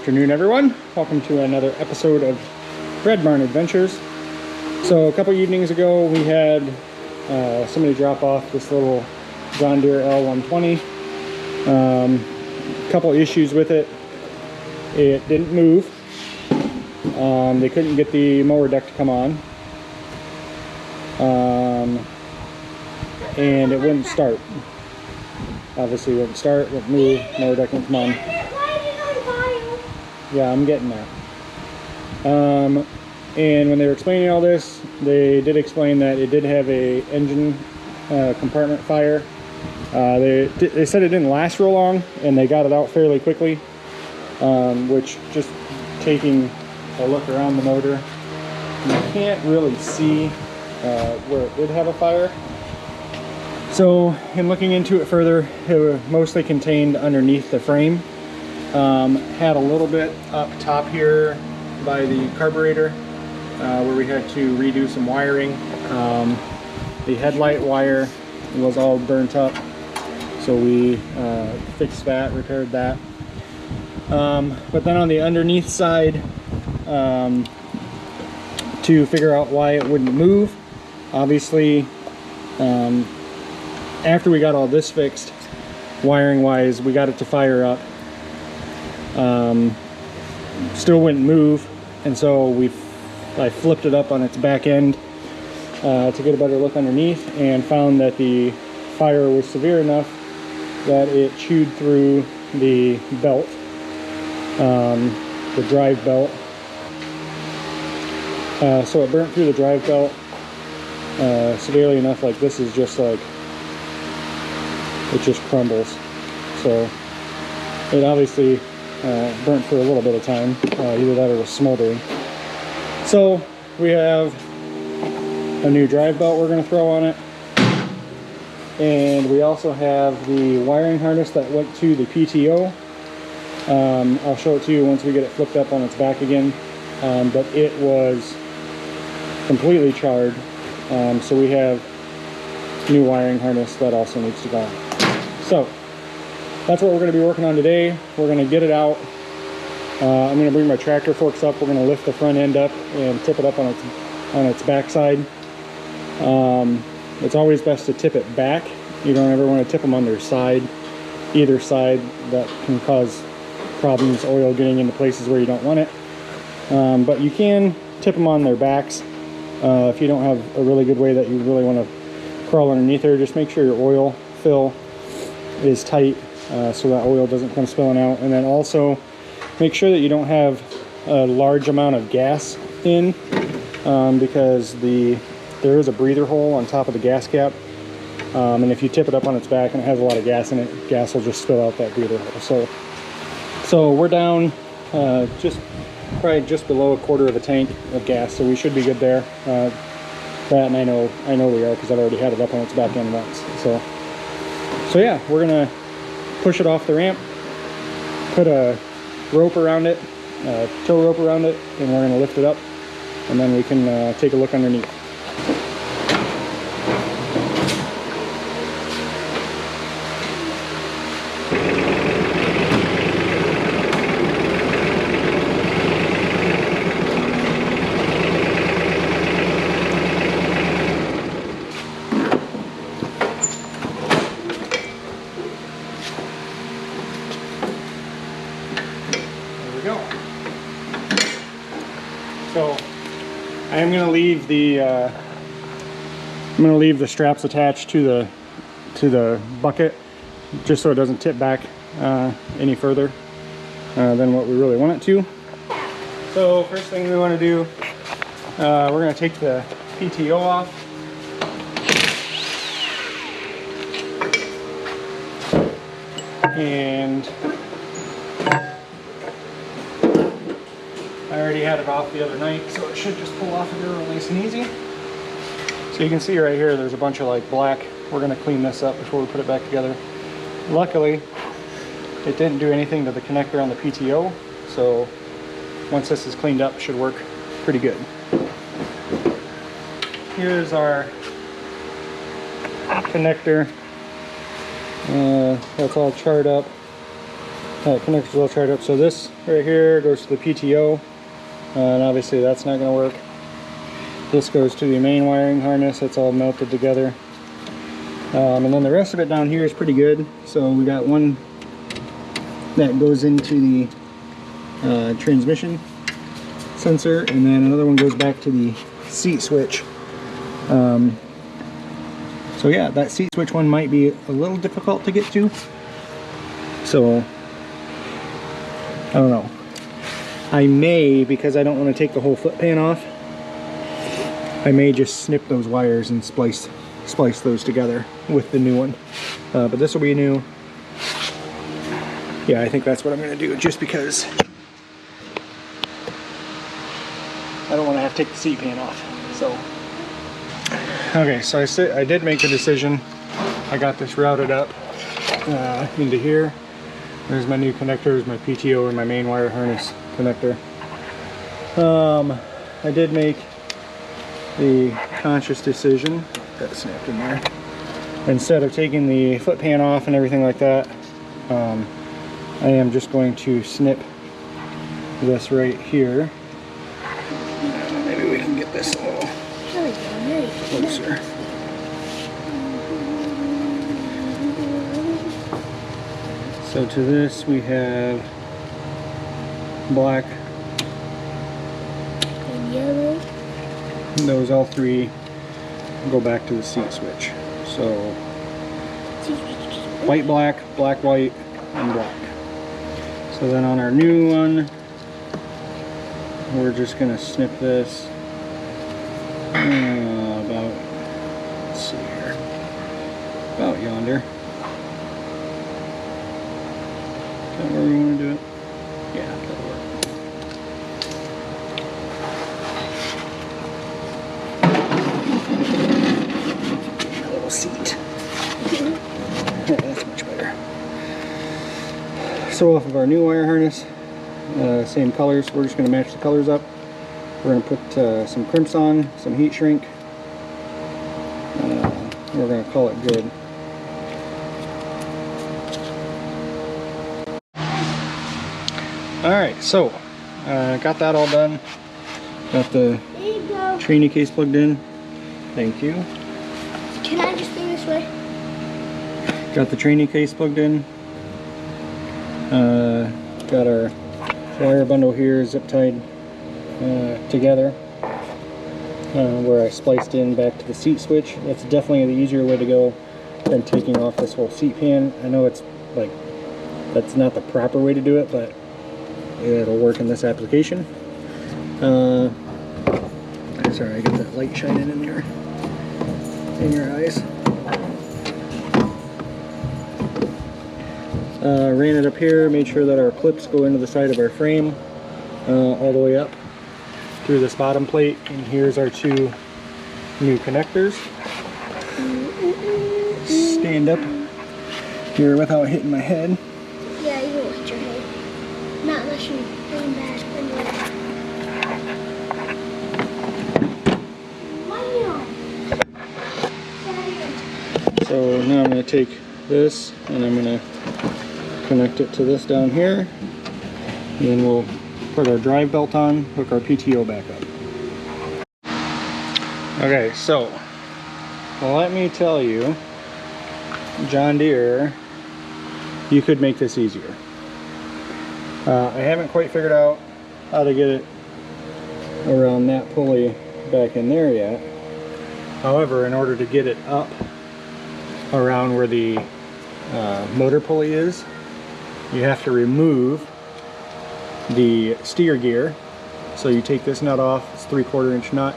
afternoon, everyone. Welcome to another episode of Red Barn Adventures. So a couple evenings ago we had somebody drop off this little John Deere L120. A couple issues with it. It didn't move. They couldn't get the mower deck to come on. And it wouldn't start. Obviously it wouldn't start, wouldn't move, mower deck wouldn't come on. Yeah, I'm getting there. And when they were explaining all this, they did explain that it did have a engine compartment fire. They said it didn't last real long, and they got it out fairly quickly, which, just taking a look around the motor, you can't really see where it did have a fire. So in looking into it further, it was mostly contained underneath the frame. Had a little bit up top here by the carburetor where we had to redo some wiring. The headlight wire was all burnt up, so we fixed that, repaired that. But then on the underneath side, to figure out why it wouldn't move, obviously after we got all this fixed, wiring wise, we got it to fire up. Still wouldn't move, and so I flipped it up on its back end to get a better look underneath, and found that the fire was severe enough that it chewed through the belt, the drive belt. So it burnt through the drive belt severely enough, like this is just like, it just crumbles. So it obviously burnt for a little bit of time, either that or it was smoldering. So we have a new drive belt we're going to throw on it, and we also have the wiring harness that went to the PTO. I'll show it to you once we get it flipped up on its back again, but it was completely charred, so we have new wiring harness that also needs to go on. So that's what we're going to be working on today. We're going to get it out. I'm going to bring my tractor forks up. We're going to lift the front end up and tip it up on its backside. It's always best to tip it back. You don't ever want to tip them on their side, either side. That can cause problems, oil getting into places where you don't want it. But you can tip them on their backs if you don't have a really good way that you really want to crawl underneath there. Just make sure your oil fill is tight, so that oil doesn't come spilling out. And then also make sure that you don't have a large amount of gas in, because there is a breather hole on top of the gas cap, and if you tip it up on its back and it has a lot of gas in it, gas will just spill out that breather hole. So we're down probably just below a quarter of a tank of gas, so we should be good there. That, and I know we are, because I've already had it up on its back end once. So yeah, we're gonna push it off the ramp, put a rope around it, tow rope around it, and we're gonna lift it up, and then we can take a look underneath. So I am going to leave the straps attached to the bucket, just so it doesn't tip back any further than what we really want it to. So first thing we want to do, we're going to take the PTO off. And I already had it off the other night, so it should just pull off of here real nice and easy. So you can see right here, there's a bunch of like black. We're going to clean this up before we put it back together. Luckily, it didn't do anything to the connector on the PTO, so once this is cleaned up, it should work pretty good. Here's our connector. That's all charred up. Alright, connector's all tried up. So this right here goes to the PTO, and obviously that's not going to work. This goes to the main wiring harness. It's all melted together. And then the rest of it down here is pretty good. So we got one that goes into the transmission sensor, and then another one goes back to the seat switch. So yeah, that seat switch one might be a little difficult to get to. So I don't know. I may, because I don't want to take the whole foot pan off, I may just snip those wires and splice those together with the new one. But this will be new. Yeah, I think that's what I'm going to do, just because I don't want to have to take the seat pan off. So, okay, so I did make the decision. I got this routed up into here. There's my new connectors, my PTO and my main wire harness connector. I did make the conscious decision, that snapped in there, instead of taking the foot pan off and everything like that, I am just going to snip this right here. Maybe we can get this a little closer. So to this we have black and yellow. Those all three go back to the seat switch. So white, black, black, white, and black. So then on our new one, we're just going to snip this about, let's see here, about yonder. Is that where we want to do it? Yeah, that'll work. A little seat. Yeah, that's much better. So off of our new wire harness, same colors, we're just going to match the colors up. We're going to put some crimps on, some heat shrink. We're going to call it good. Alright, so got that all done. Got the trainee case plugged in. Thank you. Can I just do this way? Got the trainee case plugged in. Got our wire bundle here zip tied together, where I spliced in back to the seat switch. That's definitely the easier way to go than taking off this whole seat pan. I know it's like, that's not the proper way to do it, but it'll work in this application. Sorry, I got that light shining in there, in your eyes. Ran it up here, made sure that our clips go into the side of our frame all the way up through this bottom plate. And here's our two new connectors. Stand up here without hitting my head. Yeah, you won't hit your head. Not unless you lean back anyway. So now I'm going to take this and I'm going to connect it to this down here, and then we'll put our drive belt on, hook our PTO back up. Okay, so let me tell you, John Deere, you could make this easier. I haven't quite figured out how to get it around that pulley back in there yet. However, in order to get it up around where the motor pulley is, you have to remove the steer gear. So you take this nut off, it's 3/4 inch nut,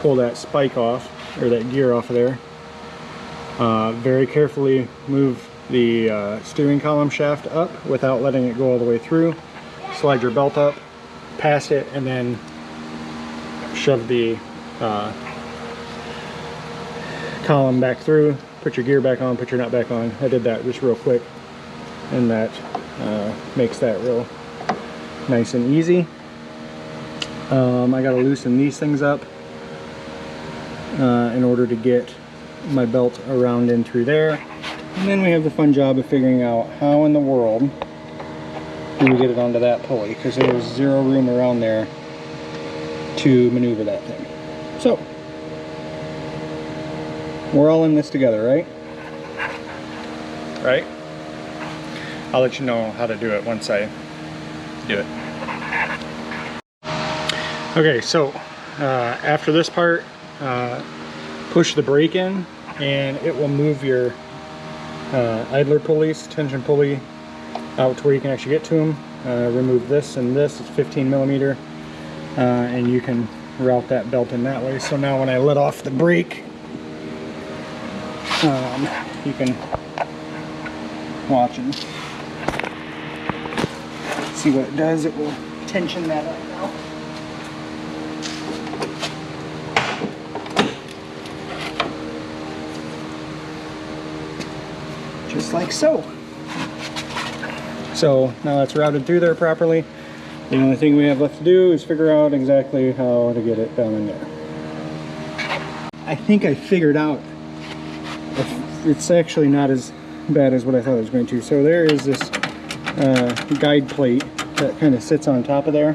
pull that spike off, or that gear off of there. Very carefully move the steering column shaft up without letting it go all the way through. Slide your belt up, past it, and then shove the column back through. Put your gear back on, put your nut back on. I did that just real quick, and that makes that real nice and easy. I got to loosen these things up in order to get my belt around in through there. And then we have the fun job of figuring out how in the world when we get it onto that pulley, because there's zero room around there to maneuver that thing. So, we're all in this together, right? Right? I'll let you know how to do it once I do it. Okay, so after this part, push the brake in and it will move your idler pulleys, tension pulley, out to where you can actually get to them. Remove this and this, it's 15 millimeter, and you can route that belt in that way. So now when I let off the brake, you can watch and see what it does. It will tension that up now. Just like so. So now that's routed through there properly. The only thing we have left to do is figure out exactly how to get it down in there. I think I figured out it's actually not as bad as what I thought it was going to. So there is this guide plate that kind of sits on top of there.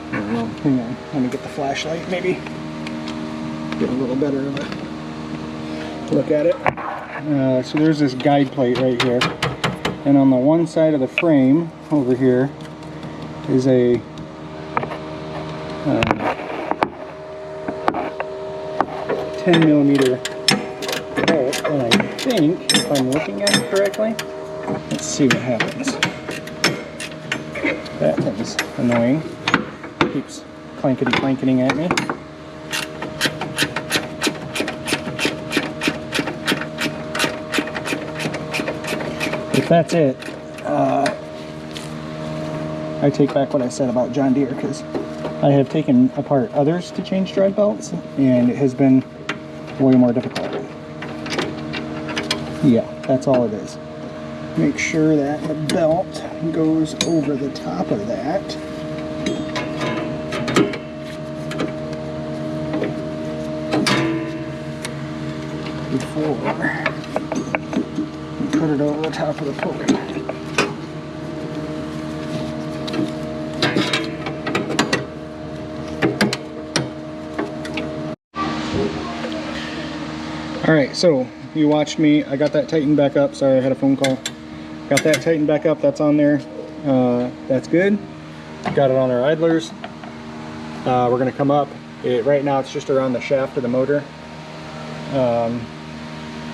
Hang on, let me get the flashlight maybe. Get a little better of a look at it. So there's this guide plate right here. And on the one side of the frame over here is a 10 millimeter bolt, and I think, if I'm looking at it correctly, let's see what happens. That thing's annoying. Keeps clankety-clanketing at me. If that's it, I take back what I said about John Deere, because I have taken apart others to change drive belts, and it has been way more difficult. Yeah, that's all it is. Make sure that the belt goes over the top of that. Before you put it over the top of the pulley. Alright, so you watched me. I got that tightened back up. Sorry, I had a phone call. Got that tightened back up. That's on there. That's good. Got it on our idlers. We're going to come up. Right now it's just around the shaft of the motor.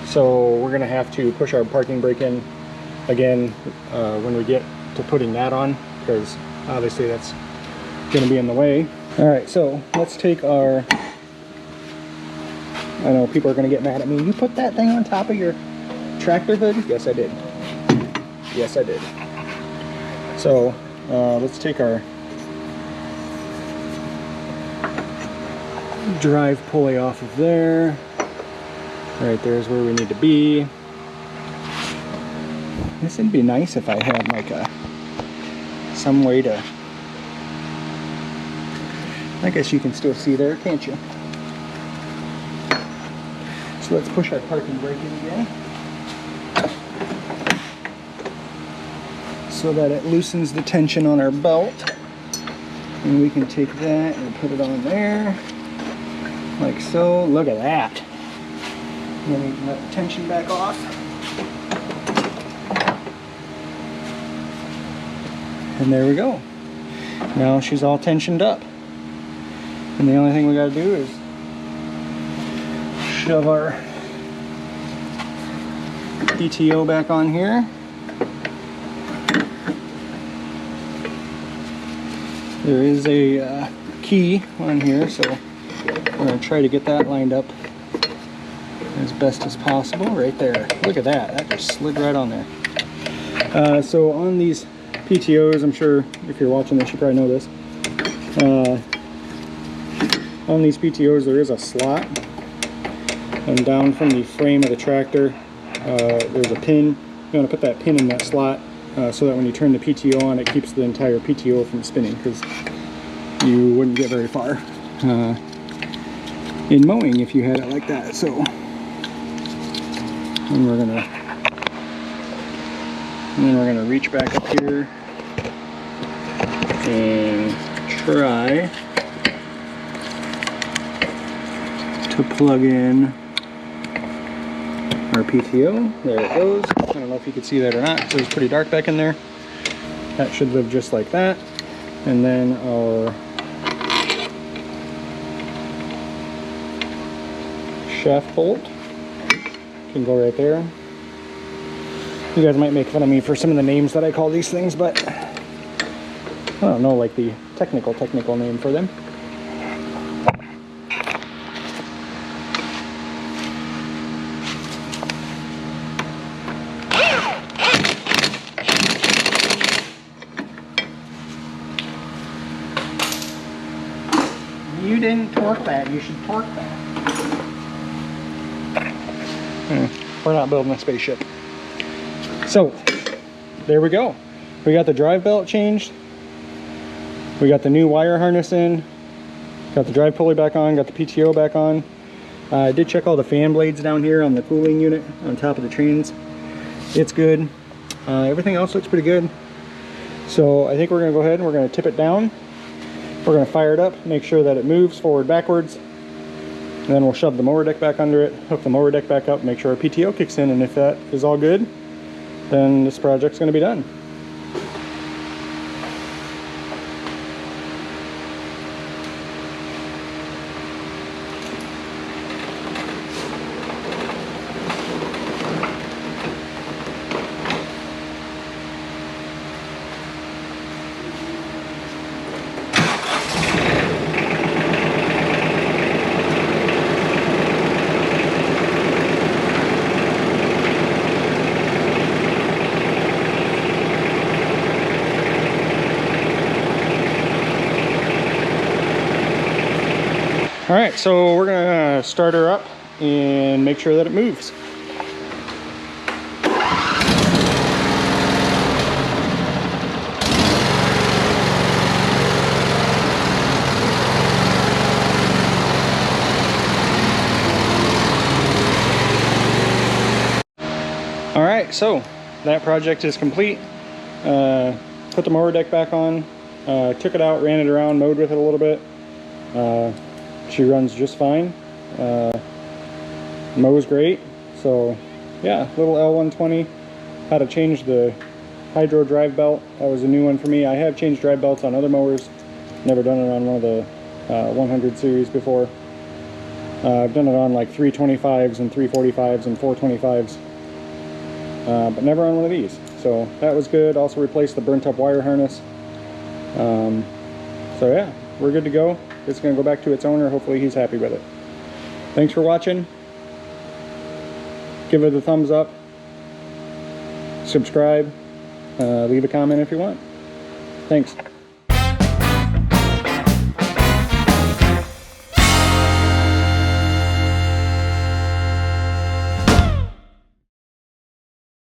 So we're going to have to push our parking brake in again when we get to putting that on, because obviously that's going to be in the way. Alright, so let's take our... I know people are going to get mad at me. You put that thing on top of your tractor hood? Yes, I did. Yes, I did. So, let's take our drive pulley off of there. Right there's where we need to be. This would be nice if I had like some way to... I guess you can still see there, can't you? So let's push our parking brake in again, so that it loosens the tension on our belt. And we can take that and put it on there, like so. Look at that. And then we can let the tension back off. And there we go. Now she's all tensioned up. And the only thing we gotta do is shove our PTO back on here. There is a key on here, so we're going to try to get that lined up as best as possible. Right there. Look at that. That just slid right on there. So on these PTOs, I'm sure if you're watching this, you probably know this. On these PTOs, there is a slot. And down from the frame of the tractor, there's a pin. You want to put that pin in that slot so that when you turn the PTO on, it keeps the entire PTO from spinning, because you wouldn't get very far in mowing if you had it like that. So, and then we're gonna reach back up here and try to plug in our PTO. There it goes. I don't know if you can see that or not, so it's pretty dark back in there. That should live just like that. And then our shaft bolt can go right there. You guys might make fun of me for some of the names that I call these things, but I don't know like the technical name for them. You didn't torque that, you should torque that. We're not building a spaceship. So, there we go. We got the drive belt changed. We got the new wire harness in. Got the drive pulley back on, got the PTO back on. I did check all the fan blades down here on the cooling unit on top of the trains. It's good. Everything else looks pretty good. So I think we're gonna go ahead and we're gonna tip it down. We're gonna fire it up, make sure that it moves forward, backwards. And then we'll shove the mower deck back under it, hook the mower deck back up, make sure our PTO kicks in, and if that is all good, then this project's gonna be done. All right, so we're gonna start her up and make sure that it moves. All right, so that project is complete. Put the mower deck back on, took it out, ran it around, mowed with it a little bit. She runs just fine. Mows great. So yeah, little L120. Had to change the hydro drive belt. That was a new one for me. I have changed drive belts on other mowers. Never done it on one of the 100 series before. I've done it on like 325s and 345s and 425s. But never on one of these. So that was good. Also replaced the burnt up wire harness. So yeah, we're good to go. It's going to go back to its owner. Hopefully he's happy with it. Thanks for watching. Give it a thumbs up. Subscribe. Leave a comment if you want. Thanks.